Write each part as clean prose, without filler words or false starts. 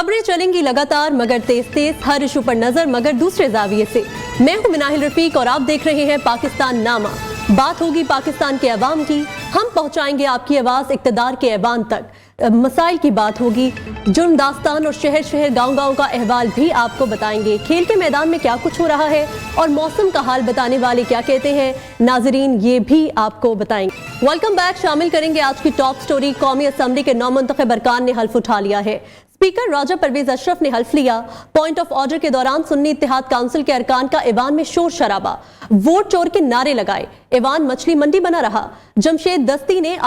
खबरें चलेंगी लगातार मगर तेज तेज, हर इशू पर नजर मगर दूसरे जाविये से। मैं हूं मिनाहिल रफीक और आप देख रहे हैं पाकिस्तान नामा। बात होगी पाकिस्तान के अवाम की, हम पहुंचाएंगे आपकी आवाज इक्तदार के ऐवान तक। मसाइल की बात होगी, जुर्म दास्तान और शहर शहर गांव गांव का अहवाल भी आपको बताएंगे। खेल के मैदान में क्या कुछ हो रहा है और मौसम का हाल बताने वाले क्या कहते हैं, नाजरीन ये भी आपको बताएंगे। Welcome back. शामिल करेंगे आज की टॉप स्टोरी। कौमी असम्बली के नौमुंतखब अरकान ने हल्फ उठा लिया है। स्पीकर राजा परवेज अशरफ ने हल्फ लिया। पॉइंट ऑफ ऑर्डर के दौरान सुन्नी इत्तेहाद काउंसिल के अरकान का ऐवान में शोर शराबा, वोट चोर के नारे लगाए, ऐवान मछली मंडी बना रहा। जमशेद दस्ती ने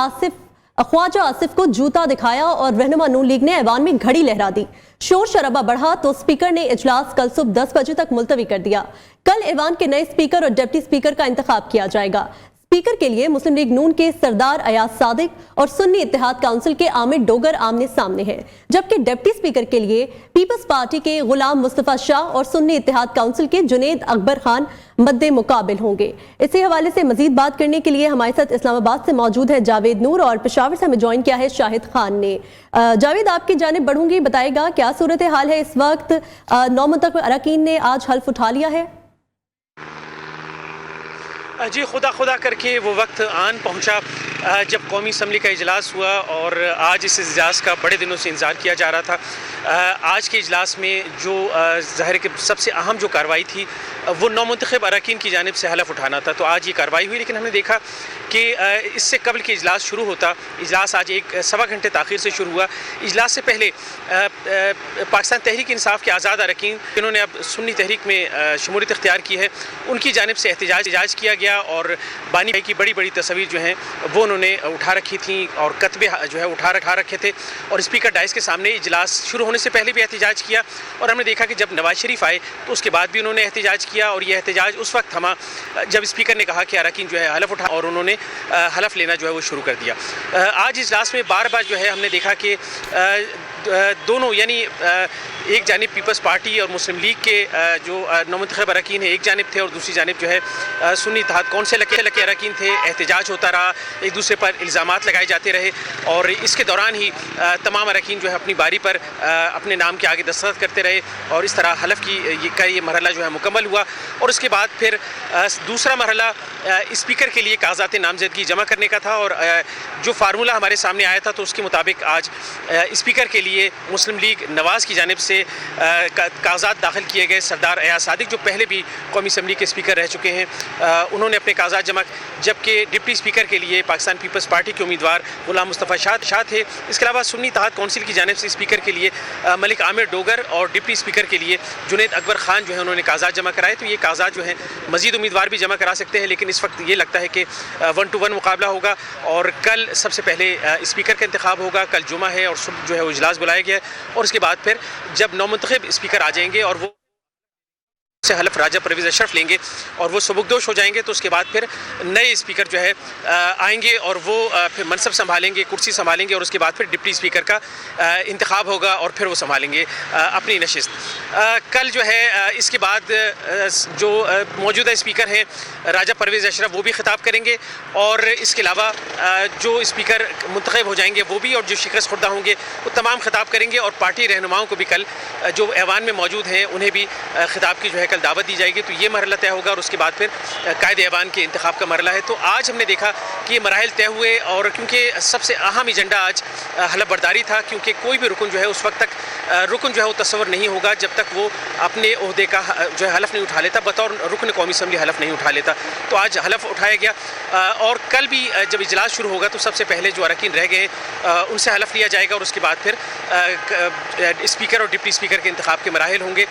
ख्वाजा आसिफ को जूता दिखाया और रहनुमा नून लीग ने ऐवान में घड़ी लहरा दी। शोर शराबा बढ़ा तो स्पीकर ने इजलास कल सुबह 10 बजे तक मुलतवी कर दिया। कल ऐवान के नए स्पीकर और डिप्टी स्पीकर का इंतखाब किया जाएगा। स्पीकर के लिए मुस्लिम लीग नून के सरदार अयाज सादिक और सुन्नी इत्तेहाद काउंसिल के आमिर डोगर आमने सामने हैं, जबकि डिप्टी स्पीकर के लिए पीपल्स पार्टी के गुलाम मुस्तफा शाह और सुन्नी इत्तेहाद काउंसिल के जुनेद अकबर खान मद्दे मुकाबिल होंगे। इसी हवाले से मजीद बात करने के लिए हमारे साथ इस्लामाबाद से मौजूद है जावेद नूर और पेशावर से हमें ज्वाइन किया है शाहिद खान ने। जावेद, आपकी जानिब बढ़ूंगी, बताएगा क्या सूरत हाल है इस वक्त? नौमुंतखब अरकान ने आज हल्फ उठा लिया है। जी, खुदा करके वो वक्त आन पहुंचा जब कौमी असम्बली का इजलास हुआ और आज इस इजलास का बड़े दिनों से इंतज़ार किया जा रहा था। आज के इजलास में जो ज़ाहिर के सबसे अहम जो कार्रवाई थी वो नौमुंतखब अरकान की जानिब से हलफ उठाना था। तो आज ये कार्रवाई हुई, लेकिन हमने देखा कि इससे कबल के इजलास शुरू होता, इजलास आज सवा घंटे ताख़ीर से शुरू हुआ। इजलास से पहले पाकिस्तान तहरीक इंसाफ के आज़ाद अरकान जिन्होंने अब सुन्नी तहरीक में शमूलियत इख्तियार की है, उनकी जानिब से एहतजाज किया गया और बानी भाई की बड़ी बड़ी तस्वीर जो हैं वो उन्होंने उठा रखी थी और कतबे जो है उठा रखे थे और स्पीकर डाइस के सामने इजलास शुरू होने से पहले भी एहतजाज किया। और हमने देखा कि जब नवाज शरीफ आए तो उसके बाद भी उन्होंने एहतजाज किया और यह एहतजाज उस वक्त थमा जब स्पीकर ने कहा कि अरकान जो है हलफ उठा और उन्होंने हलफ लेना जो है वो शुरू कर दिया। आज इजलास में बार बार जो है हमने देखा कि दोनों यानी एक जानिब पीपल्स पार्टी और मुस्लिम लीग के जो नौमुंतखब अरकान है एक जानिब थे और दूसरी जानिब जो है सुन्नी इत्तेहाद कौंसिल लके अरकान थे। एहतजाज होता रहा, एक दूसरे पर इल्ज़ामात लगाए जाते रहे और इसके दौरान ही तमाम अरकान जो है अपनी बारी पर अपने नाम के आगे दस्तखत करते रहे और इस तरह हलफ का ये मरहला जो है मुकम्मल हुआ। और उसके बाद फिर दूसरा मरहला स्पीकर के लिए कागजात नामजदगी जमा करने का था और जो फार्मूला हमारे सामने आया था तो उसके मुताबिक आज स्पीकर के लिए मुस्लिम लीग नवाज़ की जानिब से कागजात दाखिल किए गए। सरदार अयाज सादिक जो पहले भी कौमी असम्बली के स्पीकर रह चुके हैं, उन्होंने अपने कागजात जमा, जबकि डिप्टी स्पीकर के लिए पाकिस्तान पीपल्स पार्टी के उम्मीदवार गुलाम मुस्तफा शाह थे। इसके अलावा सुन्नी इत्तेहाद काउंसिल की जानिब से स्पीकर के लिए मलिक आमिर डोगर और डिप्टी स्पीकर के लिए जुनेद अकबर खान जो है उन्होंने कागजात जमा कराए। तो ये कागजात जो हैं मजीद उम्मीदवार भी जमा करा सकते हैं, लेकिन इस वक्त ये लगता है कि 1-to-1 मुकाबला होगा और कल सबसे पहले स्पीकर का इंतखाब होगा। कल जुमा है और सुबह जो है वो इजलास बुलाया गया है और उसके बाद फिर जब नौमुंतखब स्पीकर आ जाएंगे और वो से हलफ राजा परवेज अशरफ लेंगे और वो सुबुकदोश हो जाएंगे तो उसके बाद फिर नए स्पीकर जो है आएंगे और वो फिर मनसब संभालेंगे, कुर्सी संभालेंगे और उसके बाद फिर डिप्टी स्पीकर का इंतखाब होगा और फिर वो संभालेंगे अपनी नशिस्त। कल जो है इसके बाद जो मौजूदा स्पीकर हैं राजा परवेज अशरफ वो भी खिताब करेंगे और इसके अलावा जो स्पीकर मुंतखब हो जाएंगे वो भी और जो शिकस्त खुर्दा होंगे वो तमाम खिताब करेंगे और पार्टी रहनुमाओं को भी कल जो ऐवान में मौजूद हैं उन्हें भी खिताब की जो है कल दावत दी जाएगी। तो ये मरहला तय होगा और उसके बाद फिर कायदे ऐवान के इंतखाब का मरहला है। तो आज हमने देखा कि ये मराहिल तय हुए और क्योंकि सबसे अहम एजेंडा आज हलफ बर्दारी था, क्योंकि कोई भी रुकन जो है उस वक्त तक रुकन जो है वो तस्वर नहीं होगा जब तक वो अपने ओहदे का जो है हलफ नहीं उठा लेता, बतौर रुकन कौमी असम्बली हलफ नहीं उठा लेता। तो आज हलफ उठाया गया और कल भी जब इजलास शुरू होगा तो सबसे पहले जो अरकान रह गए उनसे हलफ लिया जाएगा और उसके बाद फिर स्पीकर और डिप्टी स्पीकर के इंतखाब के मराहिल होंगे।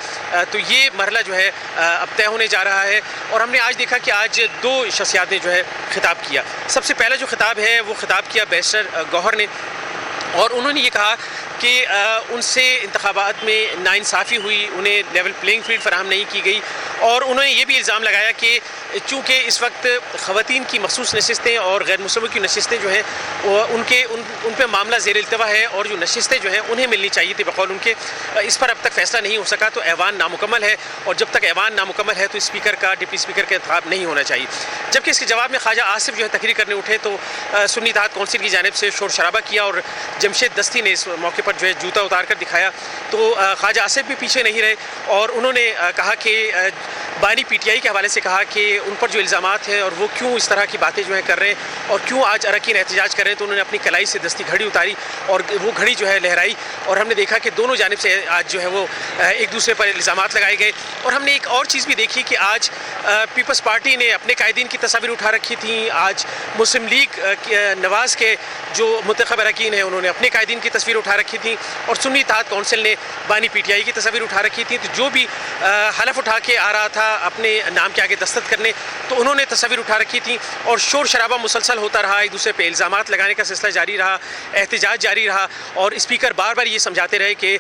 तो ये मरहला जो है अब तय होने जा रहा है और हमने आज देखा कि आज दो शख्सियात ने जो है खिताब किया। सबसे पहला जो खिताब है वो खिताब किया बैरिस्टर गौहर ने और उन्होंने ये कहा कि उनसे इंतखाबात में नाइंसाफ़ी हुई, उन्हें लेवल प्लेइंग फील्ड फराहम नहीं की गई और उन्होंने ये भी इल्ज़ाम लगाया कि चूँकि इस वक्त ख़वातीन की मखसूस नशिस्तें और गैर मुसल्मनों की नशिस्तें जो हैं उन पर मामला ज़ेर इल्तवा है और जो नशिस्तें जो हैं उन्हें मिलनी चाहिए थी बकौल उनके, इस पर अब तक फैसला नहीं हो सका। तो ऐवान नामुकम्मल है और जब तक ऐवान नामुकम्मल है तो स्पीकर का डिप्टी स्पीकर का इंतखाब नहीं होना चाहिए। जबकि इसके जवाब में ख्वाजा आसिफ जो है तकरीर करने उठे तो सुन्नी इत्तेहाद कौंसिल की जानिब से शोर शराबा किया और जमशेद दस्ती ने इस मौके पर जो है जूता उतार कर दिखाया। तो ख्वाजा आसिफ भी पीछे नहीं रहे और उन्होंने कहा कि बानी पीटीआई के हवाले से कहा कि उन पर जो इल्ज़ामात हैं और वो क्यों इस तरह की बातें जो है कर रहे हैं और क्यों आज अरकान एहतजाज कर रहे हैं। तो उन्होंने अपनी कलाई से दस्ती घड़ी उतारी और वो घड़ी जो है लहराई और हमने देखा कि दोनों जानिब से आज जो है वो एक दूसरे पर इल्ज़ामात लगाए गए। और हमने एक और चीज़ भी देखी कि आज पीपल्स पार्टी ने अपने कायदीन की तस्वीर उठा रखी थी। आज मुस्लिम लीग नवाज़ के जो मुंतखब अरकान हैं उन्होंने अपने कायदीन की तस्वीर उठा रखी थी और सुन्नी इत्तेहाद कौंसिल ने बानी पीटीआई की तस्वीर उठा रखी थी। तो जो भी हलफ उठा के आ रहा था अपने नाम के आगे दस्तखत करने तो उन्होंने तस्वीर उठा रखी थी और शोर शराबा मुसलसल होता रहा, एक दूसरे पे इल्ज़ामात लगाने का सिलसिला जारी रहा, एहतजाज जारी रहा और स्पीकर बार बार ये समझाते रहे कि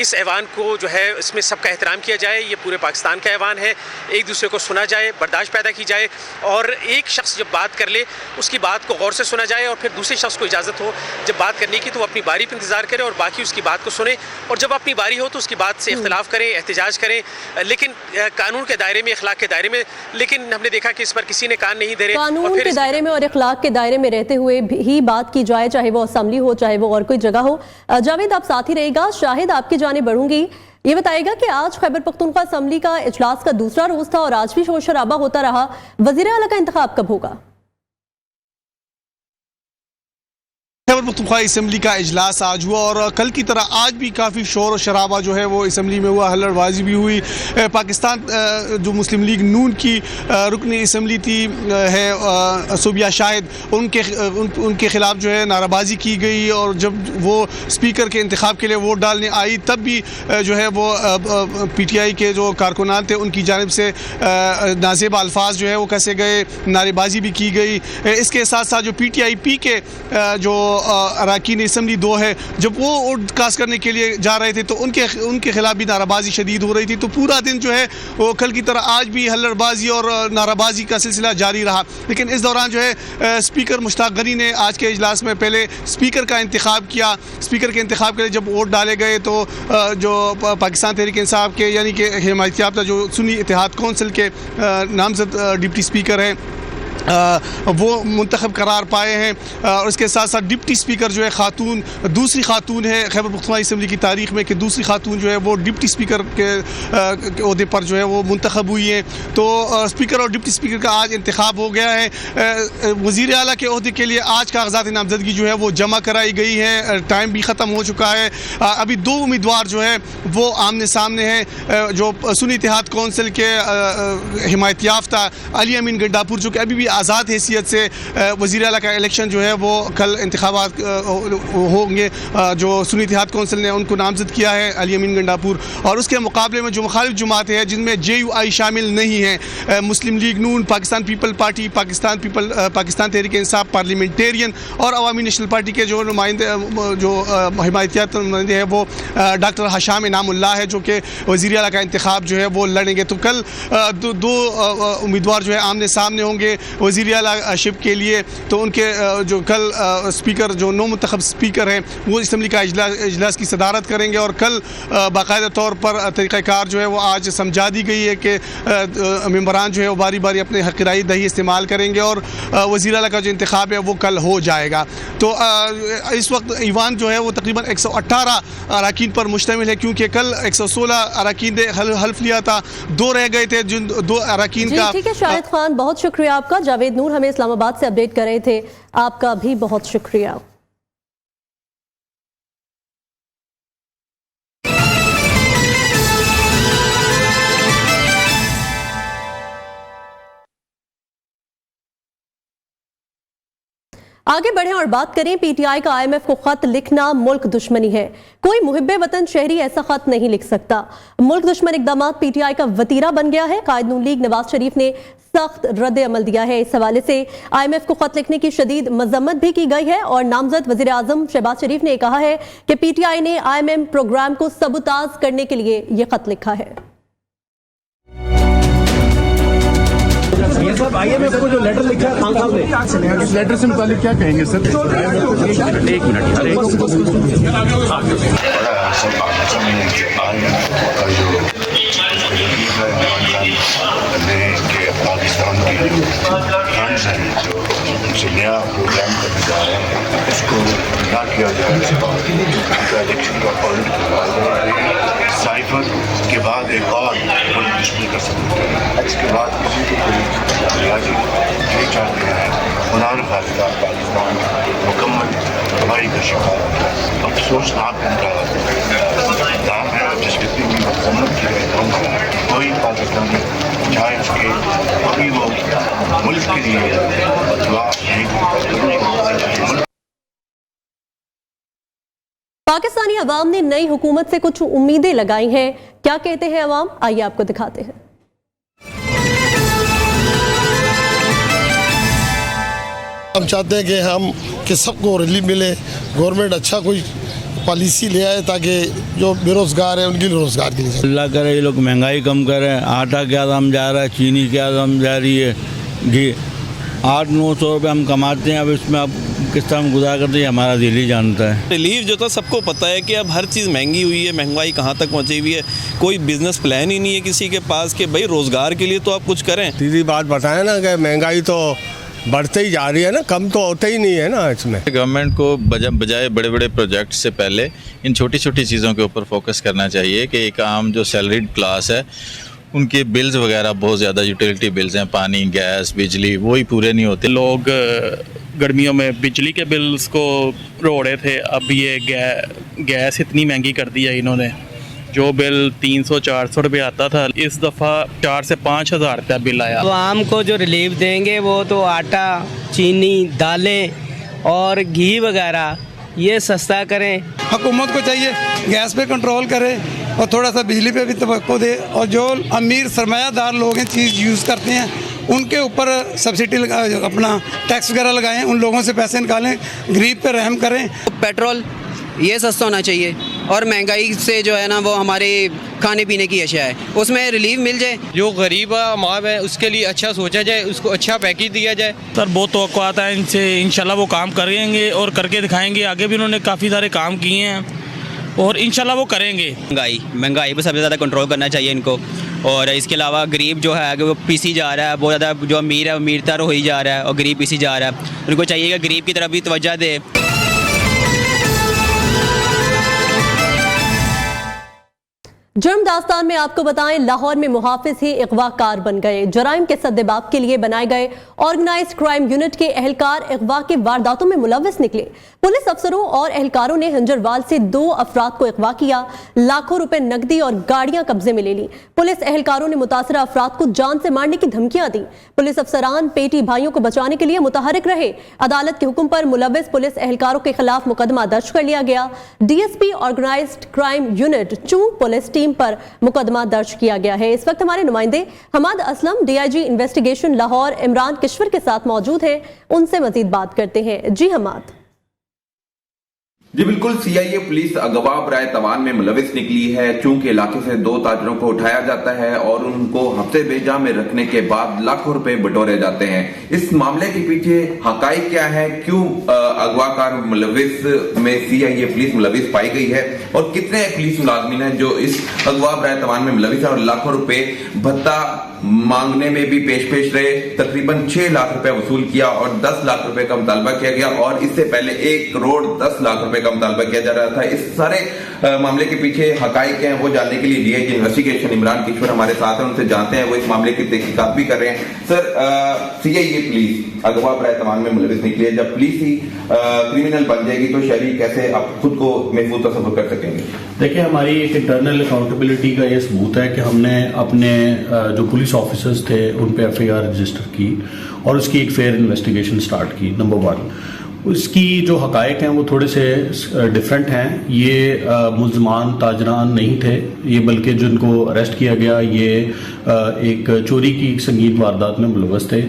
इस ऐवान को जो है इसमें सबका एहतराम किया जाए, ये पूरे पाकिस्तान का ऐवान है, एक दूसरे को सुना जाए, बर्दाश्त पैदा की जाए और एक शख्स जब बात कर ले उसकी बात को गौर से सुना जाए और फिर दूसरे शख्स को इजाज़त हो जब बात करने की तो वो अपनी बारी पर इंतज़ार करे और बाकी उसकी बात को सुने और जब अपनी बारी हो तो उसकी बात से इख्तिलाफ़ करें, एहतजाज करें, लेकिन कानून के दायरे में, अखलाक के दायरे में। लेकिन हमने देखा कि इस पर किसी ने कान नहीं धरे। कानून के दायरे में और अखलाक के दायरे में रहते हुए ही बात की जाए, चाहे वो असेंबली हो चाहे वो और कोई जगह हो। जावेद आप साथ ही रहेगा। शाहिद आपकी जानिब बढ़ूंगी, ये बताएगा कि आज खैबर पख्तूनख्वा असेंबली का इजलास का दूसरा रोज था और आज भी शोर शराबा होता रहा, वजीर आला का इंतखाब कब होगा? खैबर पख्तूनख्वा असेंबली का इजलास आज हुआ और कल की तरह आज भी काफ़ी शोर और शराबा जो है वो असेंबली में हुआ, हल्लड़बाजी भी हुई। पाकिस्तान जो मुस्लिम लीग नून की रुकनी असेंबली थी है सुबिया शाहिद, उनके ख़िलाफ़ जो है नाराबाजी की गई और जब वो स्पीकर के इंतखाब के लिए वोट डालने आई तब भी जो है वो पीटीआई के जो कारकुनान थे उनकी जानिब से नाज़ेब अल्फाज जो है वो कसे गए, नारेबाजी भी की गई। इसके साथ साथ जो PTIP के जो अरकान असेंबली 2 है जब वो वोट कास्ट करने के लिए जा रहे थे तो उनके खिलाफ भी नाराबाजी शदीद हो रही थी। तो पूरा दिन जो है वो कल की तरह आज भी हल्लड़बाजी और नाराबाजी का सिलसिला जारी रहा। लेकिन इस दौरान जो है स्पीकर मुश्ताक गनी ने आज के इजलास में पहले स्पीकर का इंतखाब किया। स्पीकर के इंतखाब के लिए जब वोट डाले गए तो जो पाकिस्तान तहरीक इंसाफ के यानी कि हिमायत याफ्ता जो सुन्नी इत्तेहाद कौंसिल के नामजद डिप्टी स्पीकर हैं वो मुंतखब करार पाए हैं और इसके साथ साथ डिप्टी स्पीकर जो है खातून, दूसरी खातून है खैबर पख्तूनख्वा असेंबली की तारीख में कि दूसरी खातून जो है वो डिप्टी स्पीकर के ओहदे पर जो है वो मुंतखब हुई है। तो स्पीकर और डिप्टी स्पीकर का आज इंतखाब हो गया है। वज़ीर आला के ओहदे के लिए आज कागजात नामजदगी जो है वो जमा कराई गई है, टाइम भी ख़त्म हो चुका है। अभी 2 उम्मीदवार जो है वो आमने सामने हैं। जो सुन्नी इत्तेहाद कौंसिल के हिमायत याफ्ता अली अमीन गंडापुर जो कि अभी भी आज़ाद हैसियत से वज़ीर आला का इलेक्शन जो है वो कल इंतखाबात होंगे, जो सुन्नी इत्तेहाद कौंसिल ने उनको नामजद किया है अली अमीन गंडापुर, और उसके मुकाबले में जो मुखालिफ जमातें हैं जिनमें JUI शामिल नहीं है, मुस्लिम लीग नून, Pakistan people party, Pakistan Tehreek Insaf parliamentarian और अवामी नेशनल पार्टी के जो नुमाइंदे जो हिमायतियात नुमाइंदे हैं वो डॉक्टर हशाम इनामुल्लाह है जो कि वज़ीर आला का इंतखाब जो है वो लड़ेंगे। तो कल दो उम्मीदवार जो है आमने सामने होंगे वज़ीर आला शिप के लिए। तो उनके जो कल स्पीकर जो नो मुंतखब स्पीकर हैं वो असेंबली का इजलास की सदारत करेंगे और कल बाकायदा तौर पर तरीक़ाकार जो है वो आज समझा दी गई है कि मेंबरान जो है वो बारी बारी अपने हक़ राय दही इस्तेमाल करेंगे और वज़ीर आला का जो इंतखाब है वो कल हो जाएगा। तो इस वक्त ईवान जो है वो तकरीबन 118 अरकान पर मुश्तमिल है क्योंकि कल 116 अरकान ने हल्फ लिया था, 2 रह गए थे जिन 2 अरकान का। ठीक है शाहिद खान, बहुत शुक्रिया आपका। जावेद नूर हमें इस्लामाबाद से अपडेट कर रहे थे, आपका भी बहुत शुक्रिया। आगे बढ़ें और बात करें PTI का IMF को खत लिखना मुल्क दुश्मनी है। कोई मुहिब्बे वतन शहरी ऐसा खत नहीं लिख सकता। मुल्क दुश्मन इकदामात PTI का वतीरा बन गया है। कायद नून लीग नवाज शरीफ ने सख्त रद्द अमल दिया है। इस हवाले से IMF को खत लिखने की शदीद मजम्मत भी की गई है और नामजद वजीर आजम शहबाज शरीफ ने कहा है कि PTI ने IMF प्रोग्राम को सबूताज करने के लिए यह खत लिखा है। साहब IMF को जो लेटर लिखा है खान साहब ने, इस लेटर से मुतालिक क्या कहेंगे सर? एक मिनट बड़ा असर पाकिस्तान में कि पाकिस्तान के जो फंड्स हैं जो उनसे नया प्रोग्राम करने जा रहे हैं उसको ना किया जाए, इलेक्शन का पॉलिट करवाया जाए, साइफर के बाद एक और पॉलिट डिस्प्ले कर सकते हैं। इसके बाद किसी को कोई रियाजी नहीं चाहते हैं। उन्होंने खासदा पाकिस्तान मुकम्मल तबाही का शिकार हो गया। अफसोसनाक उनका दाम है जिसकी भी हुकूमत की रहूँगा कोई पाकिस्तानी चाहे उसके अभी वो मुल्क के लिए दुआ नहीं करता। पाकिस्तानी अवाम ने नई हुकूमत से कुछ उम्मीदें लगाई हैं। क्या कहते हैं अवाम, आइए आपको दिखाते हैं। हम चाहते हैं कि सबको रिलीफ मिले, गवर्नमेंट अच्छा कोई पॉलिसी ले आए ताकि जो बेरोजगार है उनके लिए रोजगार के लिए। अल्लाह करे ये लोग महंगाई कम करें। आटा क्या दाम जा रहा है, चीनी क्या दाम जा रही है, घी 800-900 रुपये हम कमाते हैं। अब इसमें अब किस तरह हम गुजार करते हैं हमारा दिल ही जानता है। रिलीफ जो था सबको पता है कि अब हर चीज़ महंगी हुई है, महंगाई कहाँ तक पहुँची हुई है, कोई बिजनेस प्लान ही नहीं है किसी के पास कि भाई रोज़गार के लिए तो आप कुछ करें। सीधी बात बताएं ना कि महंगाई तो बढ़ते ही जा रही है ना, कम तो होते ही नहीं है ना। इसमें गवर्नमेंट को बजाय बड़े बड़े प्रोजेक्ट से पहले इन छोटी छोटी चीज़ों के ऊपर फोकस करना चाहिए कि एक आम जो सैलरीड क्लास है उनके बिल्स वगैरह बहुत ज़्यादा यूटिलिटी बिल्स हैं, पानी, गैस, बिजली, वही पूरे नहीं होते। लोग गर्मियों में बिजली के बिल्स को रो रहे थे, अब ये गैस इतनी महंगी कर दी है इन्होंने। जो बिल 300-400 रुपये आता था, इस दफ़ा 4 से 5 हज़ार रुपया बिल आया। तो आम को जो रिलीफ देंगे वो तो आटा, चीनी, दालें और घी वगैरह ये सस्ता करें। हुकूमत को चाहिए गैस पे कंट्रोल करे और थोड़ा सा बिजली पे भी तवक्को दे, और जो अमीर सरमायादार लोग हैं चीज़ यूज़ करते हैं उनके ऊपर सब्सिडी अपना टैक्स वगैरह लगाएं, उन लोगों से पैसे निकालें, गरीब पे रहम करें। पेट्रोल ये सस्ता होना चाहिए और महंगाई से जो है ना वो हमारे खाने पीने की अशिया है उसमें रिलीफ मिल जाए। जो गरीब आवाम है उसके लिए अच्छा सोचा जाए, उसको अच्छा पैकेज दिया जाए। सर बहुत तवक्को आता है इनसे, इंशाल्लाह वो काम करेंगे और करके दिखाएंगे। आगे भी उन्होंने काफ़ी सारे काम किए हैं और इंशाल्लाह वो करेंगे। महंगाई पर सबसे ज़्यादा कंट्रोल करना चाहिए इनको, और इसके अलावा गरीब जो है वो पीसी जा रहा है बहुत ज़्यादा, जो अमीर है अमीरतर हो ही जा रहा है और गरीब पीसी जा रहा है। उनको चाहिए कि गरीब की तरफ भी तवज्जो दे। जुर्म दास्तान में आपको बताएं, लाहौर में मुहाफिज ही अगवाकार बन गए। जराइम के सद्देबाब के लिए बनाए गए ऑर्गेनाइज्ड क्राइम यूनिट के एहलकार अगवा के वारदातों में मुलव्वस निकले। पुलिस अफसरों और एहलकारों ने हंजरवाल से 2 अफराद को अगवा किया, लाखों रुपए नकदी और गाड़ियां कब्जे में ले ली। पुलिस एहलकारों ने मुतासरा अफराद को जान से मारने की धमकियां दी। पुलिस अफसरान पेटी भाइयों को बचाने के लिए मुतहरिक रहे। अदालत के हुक्म पर मुलव्वस पुलिस एहलकारों के खिलाफ मुकदमा दर्ज कर लिया गया। DSP ऑर्गेनाइज्ड क्राइम यूनिट चूंक पुलिस टीम पर मुकदमा दर्ज किया गया है। इस वक्त हमारे नुमाइंदे हमाद असलम DIG इन्वेस्टिगेशन लाहौर इमरान किश्वर के साथ मौजूद हैं, उनसे मजीद बात करते हैं। जी हमाद। जी बिल्कुल, CIA पुलिस अगवा बराए तवान में मुलविस निकली है। चूंकि इलाके से 2 ताजरों को उठाया जाता है और उनको हफ्ते बेजा में रखने के बाद लाखों रुपए बटोरे जाते हैं। इस मामले के पीछे हकाइक क्या है, क्यों अगवाकार मुलविस में CIA पुलिस मुलविस पाई गई है और कितने पुलिस मुलाजमीन हैं जो इस अगवा बराए तवान में मुलविस है और लाखों रुपए भत्ता मांगने में भी पेश रहे। तकरीबन 6 लाख रुपए वसूल किया और 10 लाख रुपए का मुतालबा किया गया और इससे पहले 1 करोड़ 10 लाख रुपए का मुतालबा किया जा रहा था। इस सारे मामले के पीछे हकाइक हैं वो जानने के लिए DIG इन्वेस्टिगेशन इमरान किश्वर हमारे साथ हैं, उनसे जानते हैं वो इस मामले की तहकीकात भी कर रहे हैं। सर, CIA पुलिस अगवा बराए तवान में मुलविस निकली है, जब पुलिस ही क्रिमिनल बन जाएगी तो शहरी कैसे आप खुद को महफूज तस्वुर कर सकेंगे? देखिए, हमारी एक इंटरनल अकाउंटेबिलिटी का ये सबूत है कि हमने अपने जो पुलिस ऑफिसर्स थे उन पे FIR रजिस्टर की और उसकी एक फेयर इन्वेस्टिगेशन स्टार्ट की। नंबर 1, उसकी जो हकायक हैं वो थोड़े से डिफरेंट हैं। ये मुल्ज़मान ताजरान नहीं थे, ये बल्कि जिनको अरेस्ट किया गया ये एक चोरी की संगीन वारदात में मुलव्वस थे।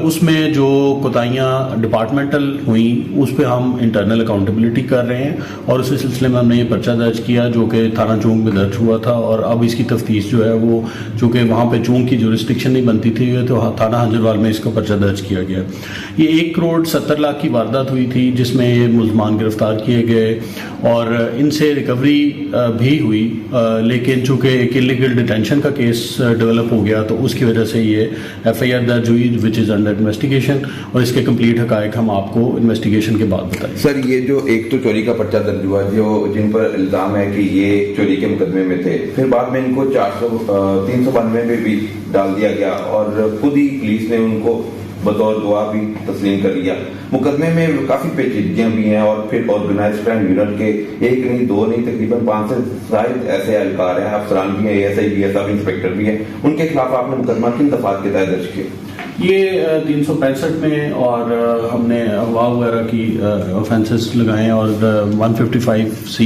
उसमें जो कोताहियाँ डिपार्टमेंटल हुई उस पर हम इंटरनल अकाउंटेबिलिटी कर रहे हैं और उसी सिलसिले में हमने ये पर्चा दर्ज किया जो कि थाना चूंक में दर्ज हुआ था और अब इसकी तफ्तीश जो है वो चूँकि वहाँ पे चूंक की जुरिस्डिक्शन नहीं बनती थी तो थाना हंजरवाल में इसका पर्चा दर्ज किया गया। ये 1,70,00,000 की वारदात हुई थी जिसमें ये मुल्ज़मान गिरफ्तार किए गए और इनसे रिकवरी भी हुई, लेकिन चूँकि एक इलीगल डिटेंशन का केस डेवलप हो गया तो उसकी वजह से ये FIR दर्ज हुई विच इज़ अंडर इन्वेस्टिगेशन और इसके कंप्लीट हकायक हम आपको इन्वेस्टिगेशन के बाद बताएंगे। सर, ये जो एक तो चोरी का पर्चा दर्ज हुआ जो जिन पर इल्जाम है कि ये चोरी के मुकदमे में थे, फिर बाद में इनको 392 में भी डाल दिया गया और खुद ही पुलिस ने उनको बतौर गवाह भी तस्लीम कर लिया। मुकदमे में काफी पेचीदगियां भी हैं और फिर ऑर्गेनाइज्ड क्राइम यूनिट के एक नहीं दो नहीं तकरीबन 5 से शायद ऐसे एहलकार हैं, अफसरान भी हैं, ASI भी है, सब इंस्पेक्टर भी हैं, उनके खिलाफ आपने मुकदमा किन दफात के तहत दर्ज किया? ये 365 में और हमने अगवा वगैरह की ऑफेंसेस लगाए और 155C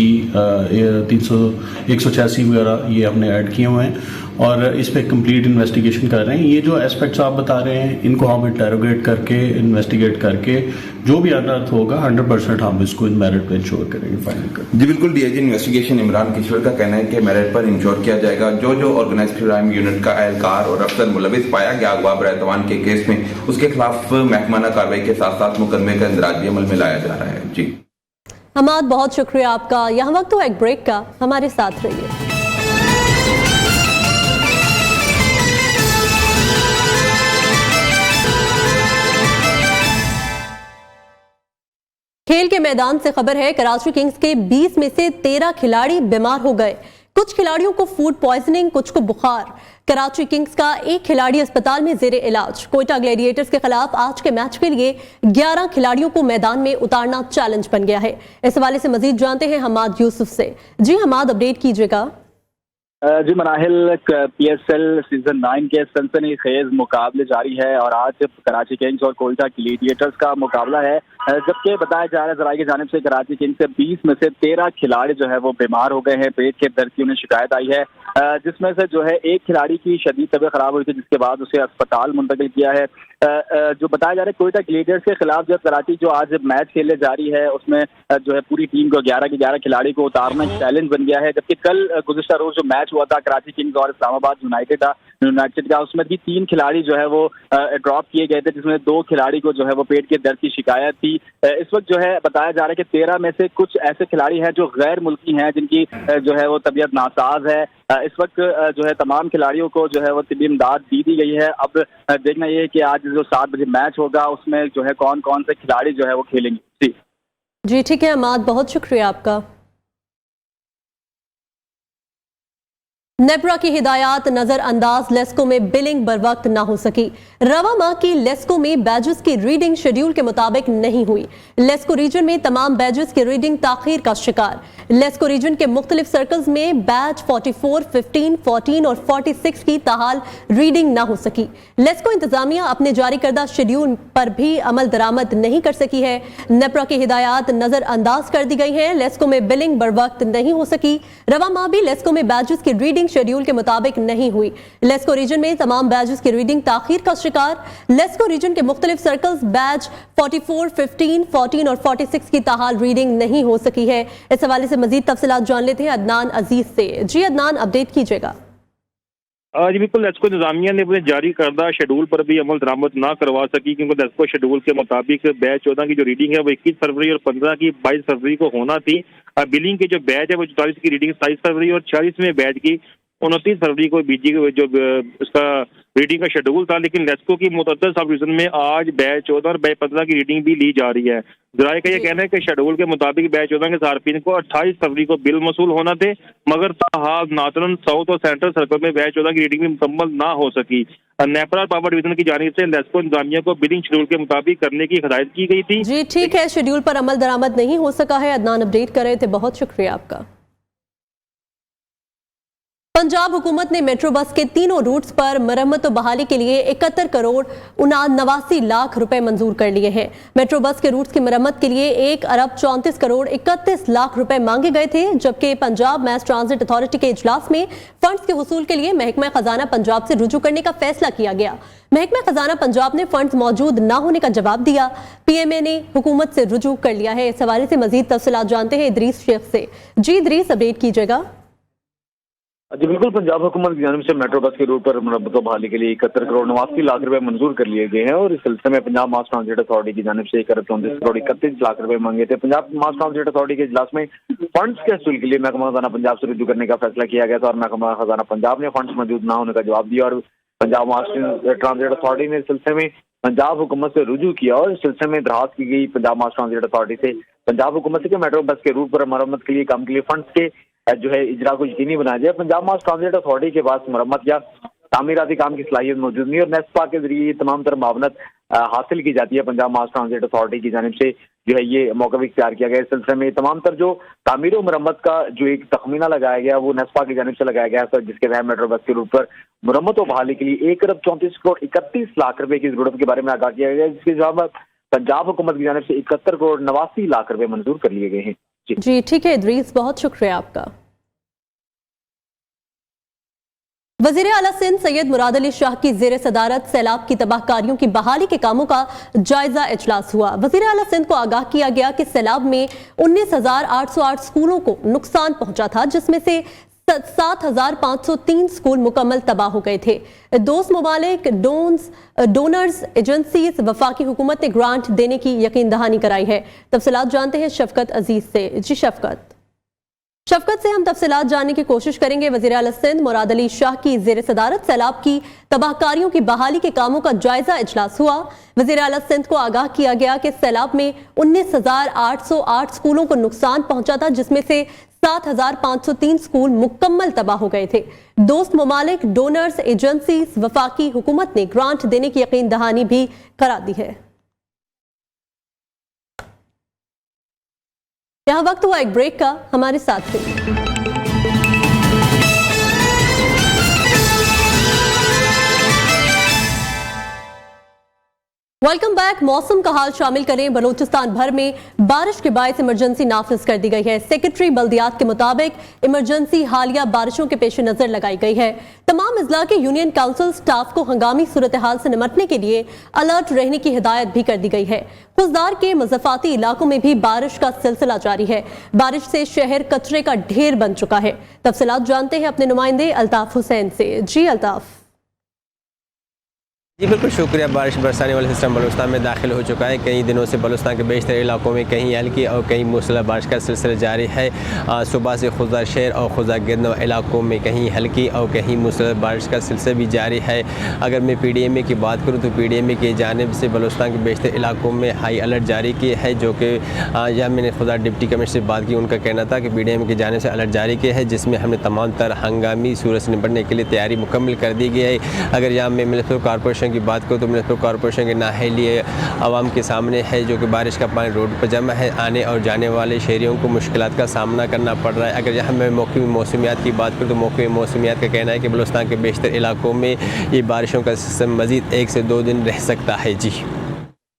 186 वगैरह ये हमने ऐड किए हुए हैं और इस पे कंप्लीट इन्वेस्टिगेशन कर रहे हैं। ये जो एस्पेक्ट्स आप बता रहे हैं इनको हम इंटेरोगेट करके इन्वेस्टिगेट करके जो भी अनर्थ होगा 100% हम इसको इन मेरिट पे इंश्योर करेंगे, फाइनल करेंगे। जी बिल्कुल, DIG इन्वेस्टिगेशन इमरान किशोर का कहना है कि मेरिट पर इंश्योर किया जाएगा। जो ऑर्गेनाइज्ड क्राइम यूनिट का एहलकार और अफसर मुलविस पाया गया अगवा बरैतवान के केस में उसके खिलाफ महकमाना कार्रवाई के साथ साथ मुकदमे का इंदराज भी अमल में लाया जा रहा है। जी हमाद, बहुत शुक्रिया आपका। यहाँ वक्त तो एक ब्रेक का, हमारे साथ रहिए। खेल के मैदान से खबर है, कराची किंग्स के 20 में से 13 खिलाड़ी बीमार हो गए। कुछ खिलाड़ियों को फूड पॉइजनिंग, कुछ को बुखार। कराची किंग्स का एक खिलाड़ी अस्पताल में जेर इलाज। कोयटा ग्लैडिएटर्स के खिलाफ आज के मैच के लिए 11 खिलाड़ियों को मैदान में उतारना चैलेंज बन गया है। इस हवाले से मजीद जानते हैं हमाद यूसुफ से। जी हमाद, अपडेट कीजिएगा। जी मनाहिल, PSL सीजन 9 के सनसनीखेज मुकाबले जारी है और आज कराची किंग्स और कोयटा ग्लैडिएटर्स का मुकाबला है, जबकि बताया जा रहा है जराये की जानिब से कराची किंग्स से 20 में से 13 खिलाड़ी जो है वो बीमार हो गए हैं। पेट के दर्द की उन्हें शिकायत आई है, जिसमें से जो है एक खिलाड़ी की शदीद तबीयत खराब हुई थी जिसके बाद उसे अस्पताल मुंतकिल किया है। जो बताया जा रहा है कोयटा ग्लैडिएटर्स के खिलाफ जब कराची जो आज मैच खेलने जा रही है उसमें जो है पूरी टीम को 11 के 11 खिलाड़ी को उतारना चैलेंज बन गया है। जबकि कल गुज़िश्ता रोज जो मैच हुआ था कराची किंग्स और इस्लामाबाद यूनाइटेड का, उसमें भी 3 खिलाड़ी जो है वो ड्रॉप किए गए थे, जिसमें 2 खिलाड़ी को जो है वो पेट के दर्द की शिकायत थी। इस वक्त जो है बताया जा रहा है कि 13 में से कुछ ऐसे खिलाड़ी हैं जो गैर मुल्की हैं जिनकी जो है वो तबीयत नासाज है। इस वक्त जो है तमाम खिलाड़ियों को जो है वो तिब्बी इमदाद दी गई है। अब देखना ये है कि आज जो 7 बजे मैच होगा उसमें जो है कौन कौन से खिलाड़ी जो है वो खेलेंगे। जी ठीक है अमाद, बहुत शुक्रिया आपका। नेपरा की हिदायत नजरअंदाज, लेस्को में बिलिंग बर वक्त ना हो सकी। रवा माह की लेस्को में बैजेस की रीडिंग शेड्यूल के मुताबिक नहीं हुई। लेस्को रीजन में तमाम बैजेस की रीडिंग ताखीर का शिकार। लेस्को रीजन के मुख्तलिफ सर्कल्स में बैच 44, 15, 14 और 46 की ताहाल रीडिंग ना हो सकी। लेस्को इंतजामिया अपने जारी करदा शेड्यूल पर भी अमल दरामद नहीं कर सकी है। नेपरा की हिदायत नजरअंदाज कर दी गई है। लेस्को में बिलिंग बर वक्त नहीं हो सकी। रवा माह भी लेस्को में बैजेस की रीडिंग शेड्यूल के मुताबिक नहीं हुई। लेस्को रीजन में तमाम बैजेस की रीडिंग ताखीर का शिकार। लेस्को रीजन के मुख्तलिफ सर्कल्स बैच 44, 15, 14 और 46 की ताहाल रीडिंग नहीं हो सकी है। इस हवाले से मजीद तफसीलात जान लेते हैं अदनान अजीज से। जी अदनान, अपडेट कीजिएगा। जी बिल्कुल, लेस्को इंतजामिया ने अपने जारी करदा शेड्यूल पर भी अमल दरामद ना करवा सकी, क्योंकि लेस्को शेड्यूल के मुताबिक बैच 14 की जो रीडिंग है वो 21 फरवरी और 15 की 22 फरवरी को होना थी। बिलिंग के जो बैच है वो 44 की रीडिंग 27 फरवरी और 46 में बैच की 29 फरवरी को बीजी जो उसका रीडिंग का शेड्यूल था। लेकिन लेस्को की मुतअद्दिद सब डिवीजन में आज बैच 14 और बैच 15 की रीडिंग भी ली जा रही है। जराये का ये कहना है कि शेड्यूल के मुताबिक बैच 14 के सार्फिन को 28 फरवरी को बिल मसूल होना थे, मगर ताहाल नातरन साउथ और सेंट्रल सर्कल में बैच 14 की रीडिंग भी मुकम्मल ना हो सकी। नेपरा पावर डिवीजन की जानिब से लेस्को इंतजामिया को बिलिंग शेड्यूल के मुताबिक करने की हिदायत की गई थी। जी ठीक है, शेड्यूल पर अमल दरामद नहीं हो सका है। अदनान अपडेट कर रहे थे, बहुत शुक्रिया आपका। पंजाब हुकूमत ने मेट्रो बस के तीनों रूट्स पर मरम्मत और बहाली के लिए 71 करोड़ 89 लाख रुपए मंजूर कर लिए हैं। मेट्रो बस के रूट्स की मरम्मत के लिए 1 अरब 34 करोड़ 31 लाख रुपए मांगे गए थे, जबकि पंजाब मैस ट्रांजिट अथॉरिटी के इजलास में फंड्स के वसूल के लिए महकमा खजाना पंजाब से रुजू करने का फैसला किया गया। महकमा खजाना पंजाब ने फंड्स मौजूद न होने का जवाब दिया। पीएमए ने हुकूमत से रुजू कर लिया है। इस हवाले से मजीद तफसीलात जानते हैं इदरीस शेख से। जी इदरीस, अपडेट कीजिएगा। जी बिल्कुल, पंजाब हुकूमत की जानिब से मेट्रो बस के रूट पर मरम्मत और बहाली के लिए 71 करोड़ 89 लाख रुपए मंजूर कर लिए गए हैं और इस सिलसिले में पंजाब मास ट्रांजिट अथॉरिटी की जानिब से 1 अरब 34 करोड़ 31 लाख रुपए मांगे थे। पंजाब मास ट्रांजिट अथॉरिटी के इजलास में फंड्स के हसूल के लिए महकमा खजाना पंजाब से रुजू करने का फैसला किया गया था और महकमा खजाना पंजाब ने फंड्स मौजूद न होने का जवाब दिया और पंजाब मास ट्रांजिट अथॉरिटी ने इस सिलसिले में पंजाब हुकूमत से रुजू किया और इस सिलसिले में दरखास्त की गई पंजाब मास ट्रांजिट अथॉरिटी से पंजाब हुकूमत से कि मेट्रो बस के रूट पर मरम्मत के लिए काम के लिए फंड्स के जो है इजरा को यकीनी बनाया जाए। पंजाब मास ट्रांजिट अथॉरिटी के पास मरम्मत या तामीराती काम की सलाहियत मौजूद नहीं और नेस्पा के जरिए तमाम तरह मावनत हासिल की जाती है। पंजाब मास ट्रांजिट अथॉरिटी की जानिब से जो है ये मौका भी इख्तियार किया गया। इस सिलसिले में तमाम तर जो तामीर और मरम्मत का जो एक तखमीना लगाया गया वो नेस्पा की जानिब से लगाया गया है, जिसके तहत मेट्रो बस के रूट पर मरम्मत और बहाली के लिए 1 अरब 34 करोड़ 31 लाख रुपए की जरूरत के बारे में आगाह किया गया, जिसके जवाब पंजाब हुकूमत की जानिब से 71 करोड़ 89 लाख रुपए मंजूर कर लिए गए हैं। जी ठीक है इदरीस, बहुत शुक्रिया आपका। वज़ीर आला सिंध सैयद मुराद अली शाह की ज़ेर सदारत सैलाब की तबाहकारियों की बहाली के कामों का जायजा इजलास हुआ। वज़ीर आला सिंध को आगाह किया गया कि सैलाब में 19,808 स्कूलों को नुकसान पहुंचा था, जिसमें से 7,503 स्कूल मुकम्मल तबाह हो गए थे। दोस्त ममालिक, डोनर्स एजेंसीज, वफाकी हुकूमत ने ग्रांट देने की यकीन दहानी कराई है। तफसीलात जानते हैं शफकत अजीज से। जी शफकत से हम तफसीलात जानने की कोशिश करेंगे। वज़ीर आला सिंध मुराद अली शाह की ज़ेर सदारत सैलाब की तबाहकारियों की बहाली के कामों का जायजा इजलास हुआ। वज़ीर आला सिंध को आगाह किया गया कि सैलाब में 19,808 स्कूलों को नुकसान पहुंचा था, जिसमें से 7,503 स्कूल मुकम्मल तबाह हो गए थे। दोस्त ममालिक, डोनर्स एजेंसीज, वफाकी हुकूमत ने ग्रांट देने की यकीन दहानी भी करा दी है। यहाँ वक्त हुआ एक ब्रेक का, हमारे साथ रहिए। Welcome back. मौसम का हाल शामिल करें। बलूचिस्तान भर में बारिश के बायस इमरजेंसी नाफिज कर दी गई है। सेक्रेटरी बल्दियात के मुताबिक इमरजेंसी हालिया बारिशों के पेश नजर लगाई गई है। तमाम अजला के यूनियन काउंसिल स्टाफ को हंगामी सूरत हाल से निमटने के लिए अलर्ट रहने की हिदायत भी कर दी गई है। खुजदार के मज़ाफ़ाती इलाकों में भी बारिश का सिलसिला जारी है। बारिश से शहर कचरे का ढेर बन चुका है। तफसीलात जानते हैं अपने नुमाइंदे अल्ताफ हुसैन से। जी अल्ताफ। जी बिल्कुल शुक्रिया। बारिश बरसाने वाला सिस्टम बलूचिस्तान में दाखिल हो चुका है। कई दिनों से बलूचिस्तान के बेशतर इलाकों में कहीं हल्की और कहीं मूसलाधार बारिश का सिलसिला जारी है। सुबह से खुदा शहर और खुदा गिरद इलाकों में कहीं हल्की और कहीं मूसलाधार बारिश का सिलसिला भी जारी है। अगर मैं PDMA की बात करूँ तो PDMA की जानिब से बलूचिस्तान के बेशतर इलाकों में हाई अलर्ट जारी किया है, जो कि जब मैंने खुदा डिप्टी कमिश्नर से बात की, उनका कहना था कि PDMA की जानिब से अलर्ट जारी किया है, जिसमें हमने तमाम तरह हंगामी सूरत से निपटने के लिए तैयारी मुकम्मल कर दी गई है। अगर यहाँ मैं म्युनिसिपल कॉरपोरेशन की बात करूँ तो म्युनिसिपल कॉरपोरेशन के नाहली आवाम के सामने है, जो कि बारिश का पानी रोड पर जमा है। आने और जाने वाले शहरियों को मुश्किलात का सामना करना पड़ रहा है। अगर यहाँ मैं मौसमी मौसमियात की बात करूँ तो मौसमी मौसमियात का कहना है कि बलूचिस्तान के बेशतर इलाकों में ये बारिशों का सिस्टम मज़ीद 1 से 2 दिन रह सकता है। जी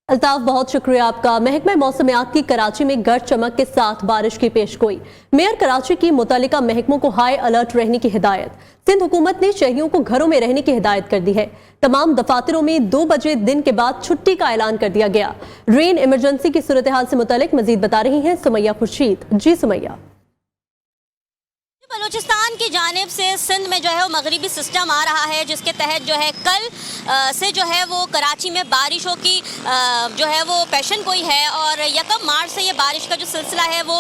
अल्ताफ, बहुत शुक्रिया आपका। महकमा मौसमियात की कराची में गर्द चमक के साथ बारिश की पेशगोई। मेयर कराची की मुतल्लिका महकमों को हाई अलर्ट रहने की हिदायत। सिंध हुकूमत ने शहरियों को घरों में रहने की हिदायत कर दी है। तमाम दफातरों में 2 बजे दिन के बाद छुट्टी का ऐलान कर दिया गया। रेन इमरजेंसी की सूरत हाल से मुतालिक मजीद बता रही हैं सुमैया खुर्शीद। जी सुमैया। बलूचिस्तान की जानिब से सिंध में जो है वो मगरिबी सिस्टम आ रहा है, जिसके तहत जो है कल से जो है वो कराची में बारिशों की जो है वो पेशन गोई है और 1 मार्च से ये बारिश का जो सिलसिला है वो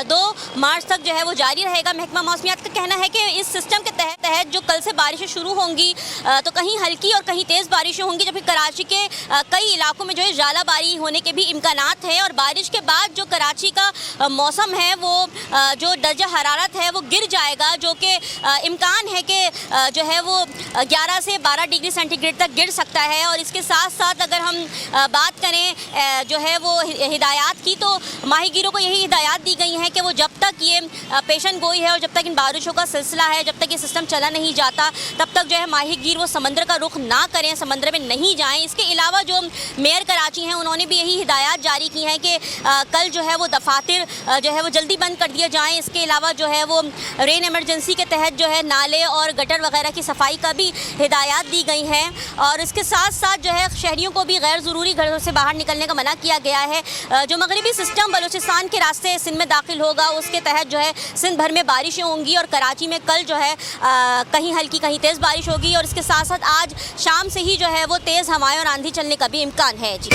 2 मार्च तक जो है वो जारी रहेगा। महकमा मौसमियात का कहना है कि इस सिस्टम के तहत जो कल से बारिशें शुरू होंगी तो कहीं हल्की और कहीं तेज़ बारिशें होंगी, जबकि कराची के कई इलाकों में जो है ज़ालाबारी होने के भी इम्कानात हैं। और बारिश के बाद जो कराची का मौसम है वो जो दर्जा हरारत है वो गिर जाएगा, जो कि इम्कान है कि जो है वो 11 से 12 डिग्री सेंटीग्रेड तक गिर सकता है। और इसके साथ साथ अगर हम बात करें जो है वो हिदायत की, तो माहीगीरों को यही हिदायत दी गई है कि वो जब तक ये पेशन गोई है और जब तक इन बारिशों का सिलसिला है, जब तक ये सिस्टम चला नहीं जाता, तब तक जो है माहीगीर वो समंदर का रुख ना करें, समंदर में नहीं जाएं। इसके अलावा जो मेयर कराची हैं उन्होंने भी यही हिदायत जारी की हैं कि कल जो है वो दफातर जो है वो जल्दी बंद कर दिए जाएं। इसके अलावा जो है वो रेन इमरजेंसी के तहत जो है नाले और गटर वगैरह की सफाई का भी हिदायत दी गई हैं। और इसके साथ साथ जो है शहरियों को भी गैर ज़रूरी घरों से बाहर निकलने का मना किया गया है। जो मगरबी सिस्टम बलूचिस्तान के रास्ते सिंध में दाखिल होगा, उसके तहत जो है सिंध भर में बारिशें होंगी और कराची में कल जो है कहीं हल्की कहीं तेज़ बारिश होगी। और इसके साथ साथ आज शाम से ही जो है वो तेज़ हवाएं और आंधी चलने का भी इम्कान है। जी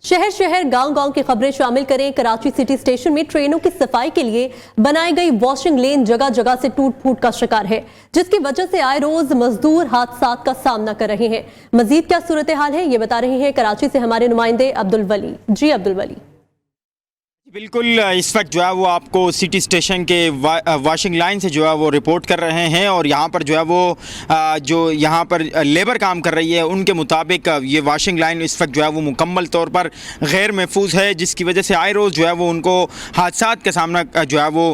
शहर शहर गांव गांव की खबरें शामिल करें। कराची सिटी स्टेशन में ट्रेनों की सफाई के लिए बनाई गई वॉशिंग लेन जगह जगह से टूट फूट का शिकार है, जिसकी वजह से आए रोज मजदूर हादसात का सामना कर रहे हैं। मजीद क्या सूरत हाल है, ये बता रहे हैं कराची से हमारे नुमाइंदे अब्दुल वली। जी अब्दुल वली। बिल्कुल, इस वक्त जो है वो आपको सिटी स्टेशन के वॉशिंग लाइन से जो है वो रिपोर्ट कर रहे हैं। और यहाँ पर जो है वो जो यहाँ पर लेबर काम कर रही है उनके मुताबिक ये वॉशिंग लाइन इस वक्त जो है वो मुकम्मल तौर पर गैर महफूज है, जिसकी वजह से आए रोज़ जो है वो उनको हादसात का सामना जो है वो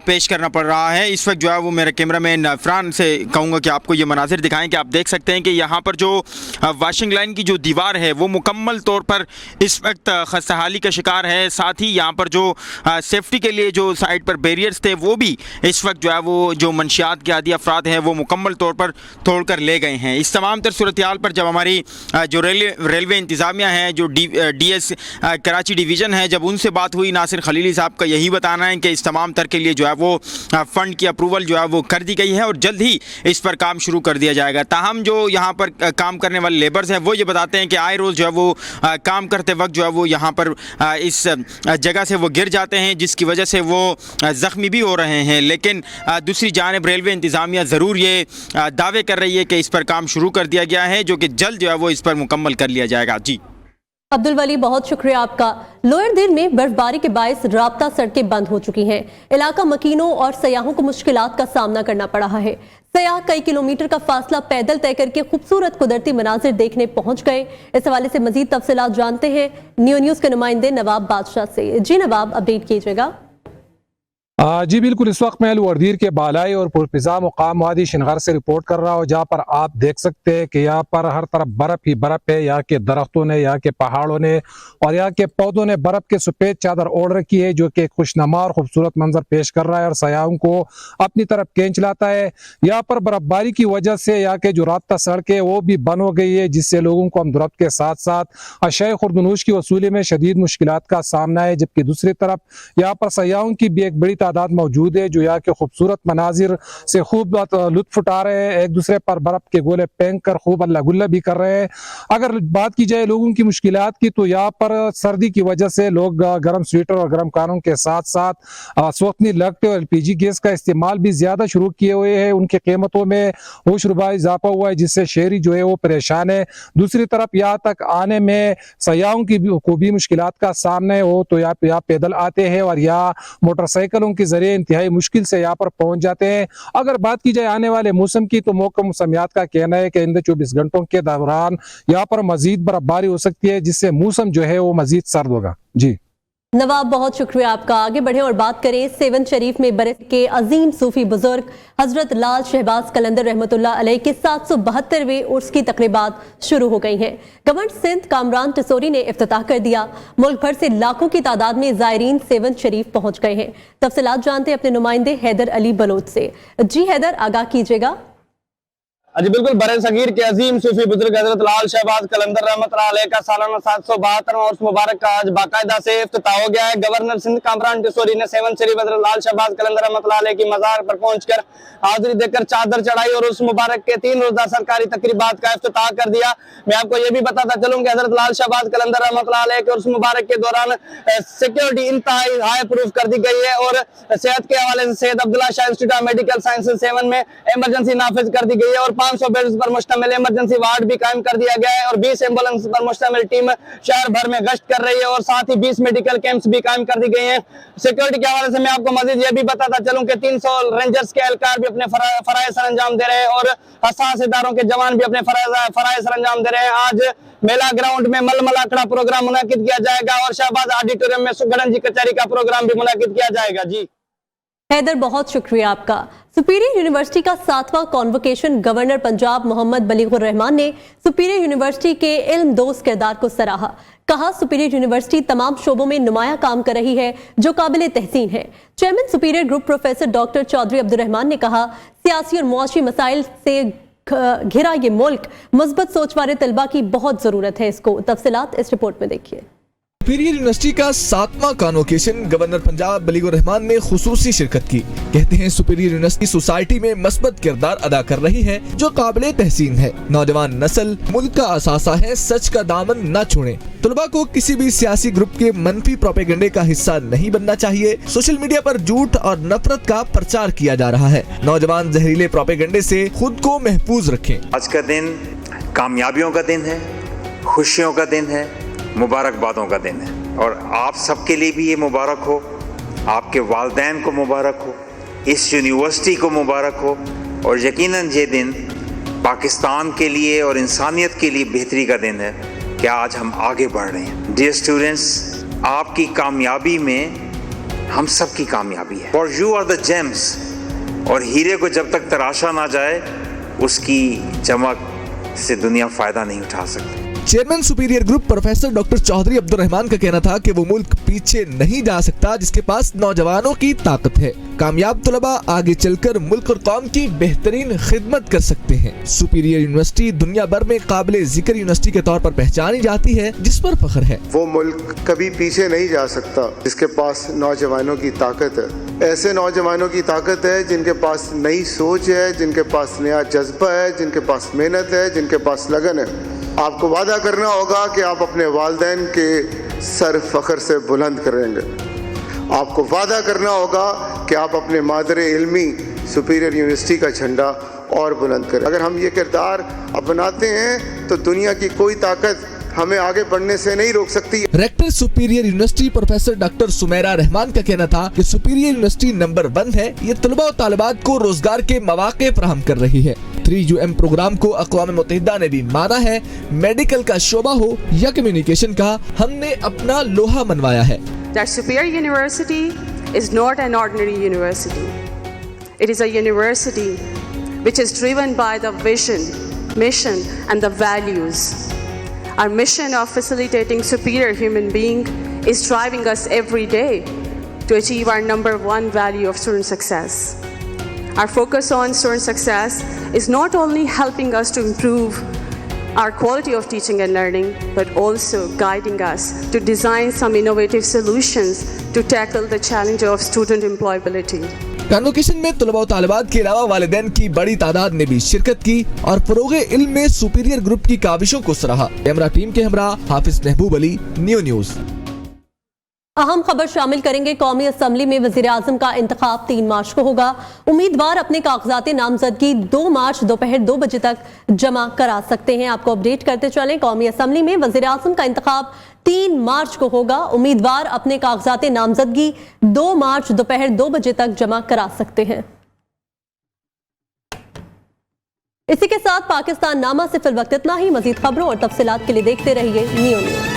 पेश करना पड़ रहा है। इस वक्त जो है वो मेरे कैमरामैन फरहान से कहूँगा कि आपको ये मनाजिर दिखाएँ कि आप देख सकते हैं कि यहाँ पर जो वॉशिंग लाइन की जो दीवार है वो मुकम्मल तौर पर इस वक्त खस्ताहाली का शिकार है। साथ ही यहाँ पर जो सेफ्टी के लिए जो साइड पर बैरियर्स थे वो भी इस वक्त जो है वो जो मंशियात के आदि अफराद हैं वो मुकम्मल तौर पर तोड़कर ले गए हैं। इस तमाम तर सूरत हाल पर जब हमारी जो रेलवे इंतज़ामिया है, जो DS कराची डिवीज़न है, जब उनसे बात हुई, नासिर खलीली साहब का यही बताना है कि इस तमाम तर के लिए जो है वो फ़ंड की अप्रूवल जो है वो कर दी गई है और जल्द ही इस पर काम शुरू कर दिया जाएगा। ताहम जो यहाँ पर काम करने वाले लेबर्स हैं वो ये बताते हैं कि आए रोज़ जो है वो काम करते वक्त जो है वो यहाँ पर इस जगह से वो गिर जाते हैं, जिसकी वजह से वो ज़ख्मी भी हो रहे हैं। लेकिन दूसरी जानिब रेलवे इंतज़ामिया ज़रूर ये दावे कर रही है कि इस पर काम शुरू कर दिया गया है, जो कि जल्द जो है वो इस पर मुकम्मल कर लिया जाएगा। जी अब्दुल वली, बहुत शुक्रिया आपका। लोअर दिल में बर्फबारी के बायस राब्ता सड़कें बंद हो चुकी हैं। इलाका मकीनों और सयाहों को मुश्किलात का सामना करना पड़ रहा है। सयाह कई किलोमीटर का फासला पैदल तय करके खूबसूरत कुदरती मनाजिर देखने पहुंच गए। इस हवाले से मजीद तफसीलात जानते हैं न्यूज़ के नुमाइंदे नवाब बादशाह से। जी नवाब, अपडेट कीजिएगा। जी बिल्कुल, इस वक्त मैं लोअर के बालाई और पुरफिजा मुकाम वादी शिनगर से रिपोर्ट कर रहा हूँ, जहाँ पर आप देख सकते हैं कि यहाँ पर हर तरफ बर्फ ही बर्फ है। यहाँ के दरख्तों ने, यहाँ के पहाड़ों ने और यहाँ के पौधों ने बर्फ के सफ़ेद चादर ओढ़ रखी है, जो कि खुशनुमा और खूबसूरत मंजर पेश कर रहा है और सयाहों को अपनी तरफ खींच लाता है। यहाँ पर बर्फबारी की वजह से यहाँ के जो राब्ता सड़क है वो भी बंद हो गई है, जिससे लोगों को अमदरफ्त के साथ साथ अशय खुर्दनूश की वसूली में शदीद मुश्किलात का सामना है। जबकि दूसरी तरफ यहाँ पर सयाहों की भी एक बड़ी तादाद मौजूद है, जो यहाँ के खूबसूरत मनाजिर से खूब लुत्फ उठा रहे हैं, एक दूसरे पर बर्फ के गोले फेंक कर खूब अल्लाह गुल्ला भी कर रहे हैं। अगर बात की जाए लोगों की मुश्किलात की, तो यहाँ पर सर्दी की वजह से लोग गर्म स्वेटर और गर्म कानों के साथ साथ सोखनी लगते और LPG गैस का इस्तेमाल भी ज्यादा शुरू किए हुए हैं। उनकी कीमतों में होशरुबा इजाफा हुआ है, जिससे शहरी जो है वो परेशान है। दूसरी तरफ यहाँ तक आने में सयाहों की को भी मुश्किलात का सामना हो, तो यहाँ पैदल आते हैं और यहाँ मोटरसाइकिलों के जरिए इंतहाई मुश्किल से यहाँ पर पहुंच जाते हैं। अगर बात की जाए आने वाले मौसम की, तो मौसम मौसमियात का कहना है कि इन 24 घंटों के दौरान यहाँ पर मजीद बर्फबारी हो सकती है, जिससे मौसम जो है वो मजीद सर्द होगा। जी नवाब, बहुत शुक्रिया आपका। आगे बढ़े और बात करें सेवन शरीफ में बरस के अजीम सूफी बुजुर्ग हजरत लाल शहबाज कलंदर रहमतुल्लाह अलैह के 772वें उर्स की तकरीबात शुरू हो गई हैं। गवर्नर सिंध कामरान टिसोरी ने इफ्तिताह कर दिया। मुल्क भर से लाखों की तादाद में ज़ायरीन सेवन शरीफ पहुंच गए हैं। तफसीलात जानते हैं अपने नुमाइंदे हैदर अली बलोच से। जी हैदर, आगाह कीजिएगा। जी बिल्कुल, बरे सगीर के अजीम सूफी बुजुर्ग हजरत लाल शहबाज कलंदर रहमतुल्लाह अलैह का सालाना 772वां उर्स मुबारक का आज बाकायदा से इफ्तिताह हो गया है। गवर्नर सिंध कामरान टिसोरी ने सेवन शरीफ हजरत लाल शहबाज कलंदर रहमतुल्लाह अलैह की मज़ार पर पहुंचकर हाजिरी देकर चादर चढ़ाई और उर्स मुबारक के 3 रोजा सरकारी तकरीबात का इफ्तिताह कर दिया। मैं आपको ये भी बताता चलूं कि हजरत लाल शहबाज कलंदर रहमतुल्लाह अलैह के उर्स मुबारक के दौरान सिक्योरिटी इंतहाई हाई प्रूफ कर दी गई है और सेहत के हवाले से Syed Abdullah Shah institute of medical sciences 7 में इमरजेंसी नाफिज कर दी गई है और 500 बेड्स पर मुश्तमिल इमरजेंसी वार्ड भी कायम कर दिया गया है और 20 एम्बुलेंस पर मुश्तमिल टीम शहर भर में गश्त कर रही है और साथ ही 20 मेडिकल कैंप्स भी कायम कर दी गई हैं। सिक्योरिटी के हवाले से मैं आपको मजीद ये भी बताता चलूं कि 300 रेंजर्स के एहलकार भी अपने फराइज सर अंजाम दे रहे हैं और हसास इदारों के जवान भी अपने फराइज सर अंजाम दे रहे हैं। आज मेला ग्राउंड में मलमल आखड़ा प्रोग्राम मुनाकिद किया जाएगा और शहबाज ऑडिटोरियम में सुगड़न जी कचहरी का प्रोग्राम भी मुनाकिद किया जाएगा। जी हैदर, बहुत शुक्रिया आपका। सुपीरियर यूनिवर्सिटी का 7वां कॉन्वोकेशन गवर्नर पंजाब मोहम्मद बलीगुर रहमान ने सुपीरियर यूनिवर्सिटी के इल्म दोस्त किरदार को सराहा। कहा, सुपीरियर यूनिवर्सिटी तमाम शोबों में नुमाया काम कर रही है जो काबिल तहसीन है। Chairman superior group professor doctor Chaudhary Abdurrahman ने कहा, सियासी और मुआशी मसाइल से घिरा ये मुल्क मजबूत सोच वाले तलबा की बहुत जरूरत है। इसको तफसीलात इस रिपोर्ट में देखिए। सुपीरियर यूनिवर्सिटी का 7वां कॉन्वोकेशन गवर्नर पंजाब बलीगुर रहमान ने खुसूसी शिरकत की। कहते हैं सुपीरियर यूनिवर्सिटी सोसाइटी में मस्बत किरदार अदा कर रही है जो काबिल तहसीन है। नौजवान नस्ल मुल्क का असासा है, सच का दामन न छोड़े। तलबा को किसी भी सियासी ग्रुप के मनफी प्रोपेगेंडे का हिस्सा नहीं बनना चाहिए। सोशल मीडिया पर झूठ और नफरत का प्रचार किया जा रहा है। नौजवान जहरीले प्रोपेगेंडे से खुद को महफूज रखें। आज का दिन कामयाबियों का दिन है, खुशियों का दिन है, मुबारकबादों का दिन है और आप सबके लिए भी ये मुबारक हो, आपके वालिदैन को मुबारक हो, इस यूनिवर्सिटी को मुबारक हो और यकीनन ये दिन पाकिस्तान के लिए और इंसानियत के लिए बेहतरी का दिन है कि आज हम आगे बढ़ रहे हैं। डियर स्टूडेंट्स, आपकी कामयाबी में हम सब की कामयाबी है। For you are the gems और हीरे को जब तक तराशा ना जाए उसकी चमक से दुनिया फ़ायदा नहीं उठा सकती। Chairman superior group professor doctor Chaudhary Abdurrahman का कहना था कि वो मुल्क पीछे नहीं जा सकता जिसके पास नौजवानों की ताकत है। कामयाब तलबा आगे चलकर मुल्क और कौम की बेहतरीन खिदमत कर सकते हैं। सुपीरियर यूनिवर्सिटी दुनिया भर में काबिल जिक्र यूनिवर्सिटी के तौर पर पहचानी जाती है जिस पर फख्र है। वो मुल्क कभी पीछे नहीं जा सकता जिसके पास नौजवानों की ताकत है। ऐसे नौजवानों की ताकत है जिनके पास नई सोच है, जिनके पास नया जज्बा है, जिनके पास मेहनत है, जिनके पास लगन है। आपको वादा करना होगा कि आप अपने वालिदैन के सर फख्र से बुलंद करेंगे। आपको वादा करना होगा कि आप अपने मादरे इल्मी सुपीरियर यूनिवर्सिटी का झंडा और बुलंद करें। अगर हम ये किरदार अपनाते हैं तो दुनिया की कोई ताकत हमें आगे बढ़ने से नहीं रोक सकती। Rector superior university professor doctor Sumera Rahman का कहना था कि सुपीरियर यूनिवर्सिटी नंबर 1 है। ये तलबा और तालिबात को रोजगार के मौके फराहम कर रही है। 3UM प्रोग्राम को अक़वाम मुत्तहिदा ने भी माना है। मेडिकल का शोबा हो या कम्युनिकेशन का, हमने अपना लोहा मनवाया है। That Superior University is not an ordinary university. It is a university which is driven by the vision, mission and the values. Our mission of facilitating superior human being is driving us every day to achieve our number 1 value of student success. Our focus on student success is not only helping us to improve our quality of teaching and learning, but also guiding us to design some innovative solutions to tackle the challenge of student employability. Convocation में तलबा और तालिबात के अलावा वालिदैन की बड़ी तादाद ने भी शिरकत की और फरोगे इल्म में सुपीरियर ग्रुप की काविशों को सराहा। कैमरा टीम के हमरा हाफिज महबूब अली, न्यू न्यूज़। अहम खबर शामिल करेंगे। कौमी असम्बली में वज़ीर आज़म का इंतखाब 3 मार्च को होगा। उम्मीदवार अपने कागजात नामजदगी 2 मार्च दोपहर 2 बजे तक जमा करा सकते हैं। आपको अपडेट करते चलें, कौमी असम्बली में वज़ीर आज़म का इंतखाब 3 मार्च को होगा। उम्मीदवार अपने कागजात नामजदगी 2 मार्च दोपहर 2 बजे तक जमा करा सकते हैं। इसी के साथ पाकिस्तान नामा से फिल वक्त इतना ही। मजीद खबरों और तफसीलात के लिए देखते रहिए न्यू न्यूज़।